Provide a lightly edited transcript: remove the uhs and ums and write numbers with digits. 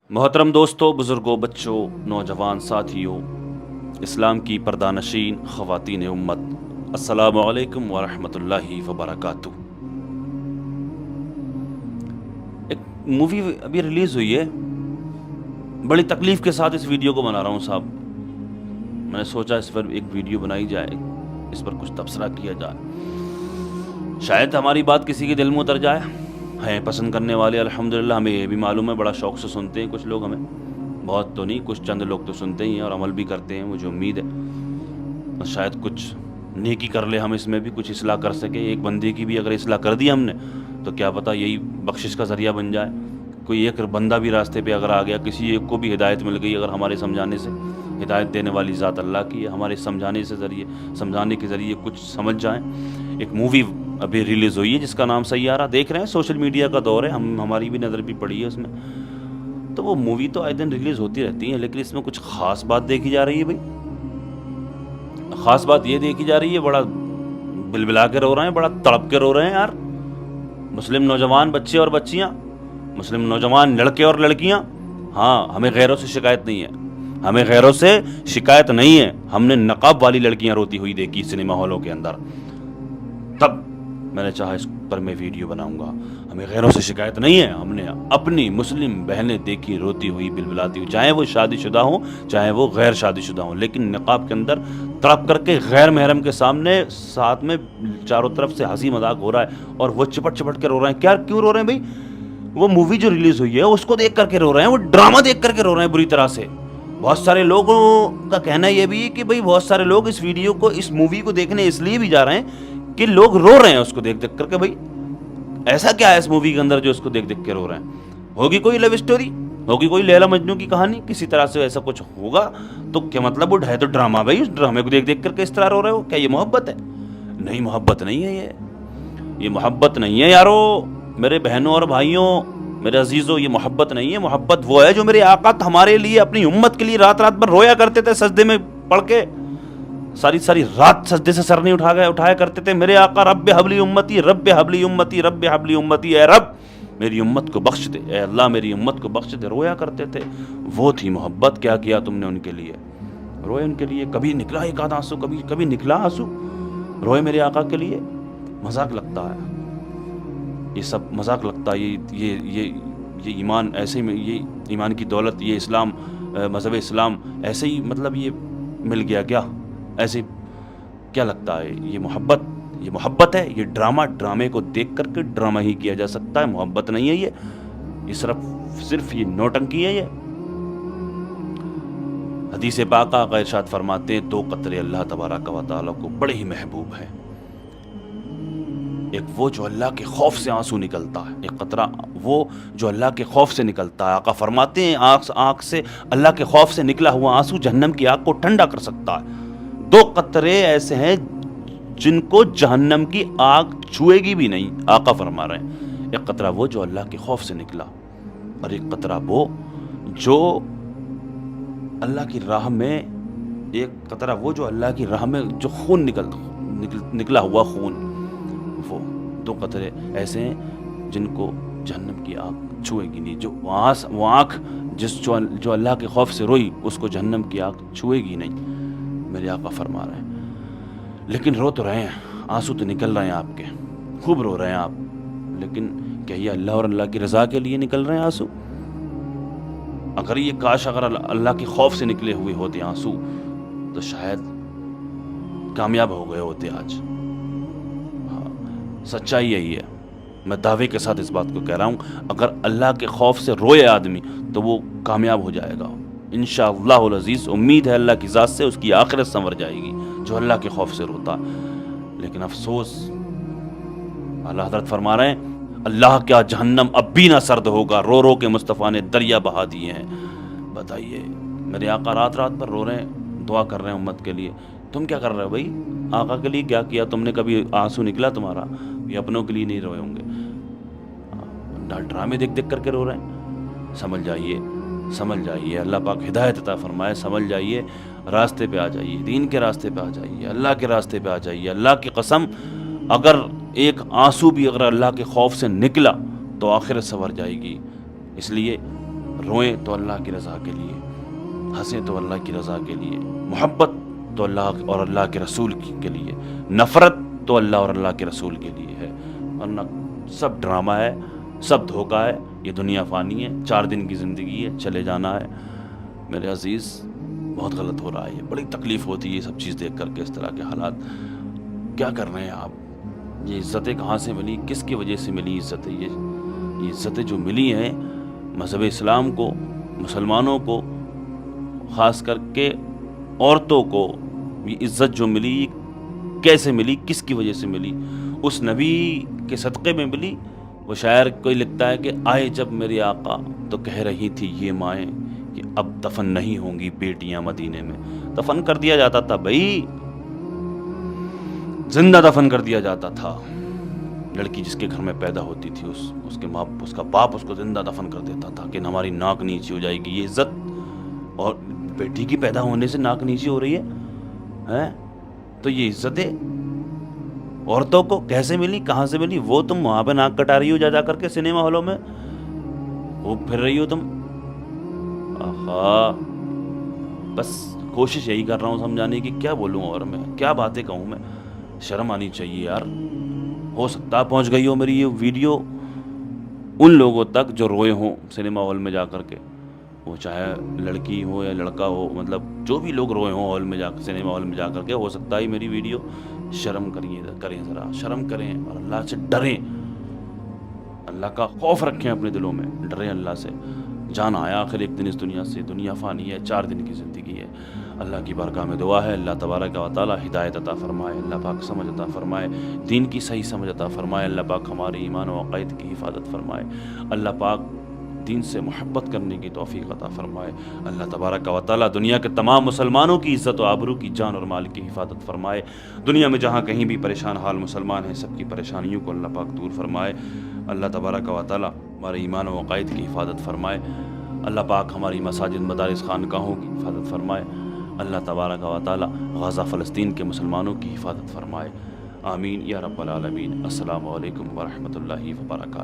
محترم دوستوں، بزرگوں، بچوں، نوجوان ساتھیوں، اسلام کی پردانشین خواتین امت، السلام علیکم ورحمۃ اللہ وبرکاتہ۔ ایک مووی ابھی ریلیز ہوئی ہے، بڑی تکلیف کے ساتھ اس ویڈیو کو بنا رہا ہوں صاحب۔ میں نے سوچا اس پر ایک ویڈیو بنائی جائے، اس پر کچھ تبصرہ کیا جائے، شاید ہماری بات کسی کے دل میں اتر جائے۔ ہیں پسند کرنے والے الحمدللہ، ہمیں یہ بھی معلوم ہے، بڑا شوق سے سنتے ہیں کچھ لوگ، ہمیں بہت تو نہیں، کچھ چند لوگ تو سنتے ہی ہیں اور عمل بھی کرتے ہیں، مجھے امید ہے شاید کچھ نیکی کر لے، ہم اس میں بھی کچھ اصلاح کر سکے۔ ایک بندے کی بھی اگر اصلاح کر دی ہم نے تو کیا پتہ یہی بخشش کا ذریعہ بن جائے۔ کوئی ایک بندہ بھی راستے پہ اگر آ گیا، کسی ایک کو بھی ہدایت مل گئی اگر ہمارے سمجھانے سے، ہدایت دینے والی ذات اللہ کی ہے، ہمارے سمجھانے کے ذریعے کچھ سمجھ جائیں۔ ایک مووی ابھی ریلیز ہوئی ہے جس کا نام سیارہ، دیکھ رہے ہیں سوشل میڈیا کا دور ہے، ہماری بھی نظر بھی پڑی ہے اس میں۔ تو وہ مووی تو آئے دن ریلیز ہوتی رہتی ہیں، لیکن اس میں کچھ خاص بات دیکھی جا رہی ہے بھائی۔ خاص بات یہ دیکھی جا رہی ہے، بڑا بلبلا کے رو رہے ہیں، بڑا تڑپ کے رو رہے ہیں یار، مسلم نوجوان بچے اور بچیاں، مسلم نوجوان لڑکے اور لڑکیاں۔ ہاں، ہمیں غیروں سے شکایت نہیں ہے، ہمیں غیروں سے شکایت نہیں ہے، ہم نے نقاب والی لڑکیاں روتی ہوئی دیکھی سنیما ہالوں کے اندر، تب میں نے چاہا اس پر میں ویڈیو بناؤں گا۔ ہمیں غیروں سے شکایت نہیں ہے، ہم نے اپنی مسلم بہنیں دیکھی روتی ہوئی بلبلاتی ہوئی، چاہے وہ شادی شدہ ہوں چاہے وہ غیر شادی شدہ ہوں، لیکن نقاب کے اندر تڑپ کر کے غیر محرم کے سامنے، ساتھ میں چاروں طرف سے ہنسی مذاق ہو رہا ہے اور وہ چپٹ چپٹ کے رو رہے ہیں۔ کیوں رو رہے ہیں بھائی؟ وہ مووی جو ریلیز ہوئی ہے اس کو دیکھ کر کے رو رہے ہیں، وہ ڈرامہ دیکھ کر کے رو رہے ہیں بری طرح سے۔ بہت سارے لوگوں کا کہنا یہ بھی ہے کہ بھائی بہت سارے لوگ اس ویڈیو کو، اس مووی کو دیکھنے اس لیے بھی جا رہے ہیں کہ لوگ رو رہے ہیں اس کو دیکھ دیکھ کر کے۔ بھائی ایسا کیا ہے اس مووی کے اندر جو اس کو دیکھ دیکھ کے رو رہے ہیں؟ ہوگی کوئی لو اسٹوری، ہوگی کوئی لیلا مجنوں کی کہانی، کسی طرح سے ایسا کچھ ہوگا تو کیا مطلب وہ ہے تو ڈرامہ بھائی، اس ڈرامے کو دیکھ دیکھ کر کے اس طرح رو رہے ہو؟ کیا یہ محبت ہے؟ نہیں، محبت نہیں ہے، یہ محبت نہیں ہے یارو، میرے بہنوں اور بھائیوں، میرے عزیزوں، یہ محبت نہیں ہے۔ محبت وہ ہے جو میرے آقا ہمارے لیے، اپنی امت کے لیے رات رات بھر رویا کرتے تھے سجدے میں پڑھ کے، ساری رات سجدے سے سر نہیں اٹھایا کرتے تھے۔ میرے آقا رب حبلی امتی، رب حبلی امتی، رب حبلی امتی، اے رب میری امت کو بخش دے، اے اللہ میری امت کو بخش دے، رویا کرتے تھے۔ وہ تھی محبت۔ کیا کیا تم نے ان کے لیے؟ روئے ان کے لیے؟ کبھی نکلا ایک آدھ آنسو؟ کبھی نکلا آنسو؟ روئے میرے آقا کے لیے؟ مذاق لگتا ہے یہ سب، مذاق لگتا ہے یہ ایمان ایسے میں، یہ ایمان کی دولت، یہ اسلام، مذہب اسلام ایسے ہی مطلب یہ مل گیا کیا؟ ایسے کیا لگتا ہے؟ یہ محبت ہے؟ یہ ڈرامے کو دیکھ کر کے ڈرامہ ہی کیا جا سکتا ہے، محبت نہیں ہے یہ صرف یہ نوٹنکی ہے۔ یہ حدیث پاک آقا ارشاد فرماتے ہیں، دو قطرے اللہ تبارک و تعالیٰ کو بڑے ہی محبوب ہیں، ایک وہ جو اللہ کے خوف سے آنسو نکلتا ہے، ایک قطرہ وہ جو اللہ کے خوف سے نکلتا ہے۔ آقا فرماتے ہیں آنکھ سے اللہ کے خوف سے نکلا ہوا آنسو جہنم کی آگ کو ٹھنڈا کر سکتا ہے۔ دو قطرے ایسے ہیں جن کو جہنم کی آگ چھوئے گی بھی نہیں، آقا فرما رہے ہیں۔ ایک قطرہ وہ جو اللہ کے خوف سے نکلا، اور ایک قطرہ وہ جو اللہ کی راہ میں، ایک قطرہ وہ جو اللہ کی راہ میں جو خون نکلا ہوا خون، وہ دو قطرے ایسے ہیں جن کو جہنم کی آگ چھوئے گی نہیں۔ وہ آنکھ جو اللہ کے خوف سے روئی، اس کو جہنم کی آگ چھوئے گی نہیں، میرے آقا فرما رہے ہیں۔ لیکن رو تو رہے ہیں، آنسو تو نکل رہے ہیں آپ کے، خوب رو رہے ہیں آپ، لیکن کیا یہ اللہ اور اللہ کی رضا کے لیے نکل رہے ہیں آنسو؟ اگر یہ کاش اگر اللہ کے خوف سے نکلے ہوئے ہوتے آنسو تو شاید کامیاب ہو گئے ہوتے آج۔ سچائی یہی ہے، میں دعوے کے ساتھ اس بات کو کہہ رہا ہوں، اگر اللہ کے خوف سے روئے آدمی تو وہ کامیاب ہو جائے گا انشاءاللہ العزیز۔ امید ہے اللہ کی ذات سے اس کی آخرت سنور جائے گی جو اللہ کے خوف سے روتا۔ لیکن افسوس، اللہ حضرت فرما رہے ہیں، اللہ کیا جہنم اب بھی نہ سرد ہوگا، رو رو کے مصطفیٰ نے دریا بہا دیے ہیں۔ بتائیے، میرے آقا رات رات پر رو رہے ہیں، دعا کر رہے ہیں امت کے لیے، تم کیا کر رہے ہو بھائی؟ آقا کے لیے کیا کیا تم نے؟ کبھی آنسو نکلا تمہارا؟ یہ اپنوں کے لیے نہیں روئے ہوں گے، ڈرامے دیکھ دیکھ کر کے رو رہے ہیں۔ سمجھ جائیے، اللہ پاک ہدایت عطا فرمائے، سمجھ جائیے، راستے پہ آ جائیے، دین کے راستے پہ آ جائیے، اللہ کے راستے پہ آ جائیے۔ اللہ کی قسم، اگر ایک آنسو بھی اگر اللہ کے خوف سے نکلا تو آخرت سنور جائے گی۔ اس لیے روئیں تو اللہ کی رضا کے لیے، ہنسیں تو اللہ کی رضا کے لیے، محبت تو اللہ اور اللہ کے رسول کے لیے، نفرت تو اللہ اور اللہ کے رسول کے لیے ہے، ورنہ سب ڈرامہ ہے، سب دھوکہ ہے، یہ دنیا فانی ہے، 4 دن کی زندگی ہے، چلے جانا ہے۔ میرے عزیز بہت غلط ہو رہا ہے، یہ بڑی تکلیف ہوتی ہے یہ سب چیز دیکھ کر کے، اس طرح کے حالات۔ کیا کر رہے ہیں آپ؟ یہ عزتیں کہاں سے ملی؟ کس کی وجہ سے ملی عزتیں؟ یہ عزتیں جو ملی ہیں مذہب اسلام کو، مسلمانوں کو، خاص کر کے عورتوں کو، یہ عزت جو ملی کیسے ملی؟ کس کی وجہ سے ملی؟ اس نبی کے صدقے میں ملی۔ وہ شاعر کوئی لکھتا ہے کہ آئے جب میرے آقا تو کہہ رہی تھی یہ مائیں کہ اب دفن نہیں ہوں گی بیٹیاں مدینے میں۔ دفن کر دیا جاتا تھا بھائی، زندہ دفن کر دیا جاتا تھا۔ لڑکی جس کے گھر میں پیدا ہوتی تھی اس کا باپ اس کو زندہ دفن کر دیتا تھا کہ ہماری ناک نیچی ہو جائے گی۔ یہ عزت، اور بیٹی کی پیدا ہونے سے ناک نیچی ہو رہی ہے؟ تو یہ عزتیں عورتوں کو کیسے ملی؟ کہاں سے ملی؟ وہ تم وہاں پہ ناک کٹا رہی ہو جا کر کے سنیما ہالوں میں، وہ پھر رہی ہو تم۔ آہا، بس کوشش یہی کر رہا ہوں سمجھانے کی، کیا بولوں اور میں کیا باتیں کہوں میں؟ شرم آنی چاہیے یار۔ ہو سکتا ہے پہنچ گئی ہو میری یہ ویڈیو ان لوگوں تک جو روئے ہوں سنیما ہال میں جا کر کے، وہ چاہے لڑکی ہو یا لڑکا ہو، مطلب جو بھی لوگ روئے ہوں سنیما ہال میں جا کر کے، ہو سکتا ہے میری ویڈیو۔ شرم کریں ذرا، شرم کریں اور اللہ سے ڈریں، اللہ کا خوف رکھیں اپنے دلوں میں، ڈریں اللہ سے۔ جانا آیا آخر ایک دن اس دنیا سے، دنیا فانی ہے، 4 دن کی زندگی ہے۔ اللہ کی بارگاہ میں دعا ہے اللہ تبارک و تعالی ہدایت عطا فرمائے، اللہ پاک سمجھ عطا فرمائے، دین کی صحیح سمجھ عطا فرمائے، اللہ پاک ہمارے ایمان و عقائد کی حفاظت فرمائے، اللہ پاک دین سے محبت کرنے کی توفیق عطا فرمائے، اللہ تبارک و تعالی دنیا کے تمام مسلمانوں کی عزت و آبرو کی، جان اور مال کی حفاظت فرمائے، دنیا میں جہاں کہیں بھی پریشان حال مسلمان ہیں سب کی پریشانیوں کو اللہ پاک دور فرمائے، اللہ تبارک و تعالی ہمارے ایمان و عقائد کی حفاظت فرمائے، اللہ پاک ہماری مساجد مدارس خانقاہوں کی حفاظت فرمائے، اللہ تبارک و تعالی غزہ فلسطین کے مسلمانوں کی حفاظت فرمائے، آمین یا رب العالمین۔ السلام علیکم ورحمۃ اللہ وبرکاتہ۔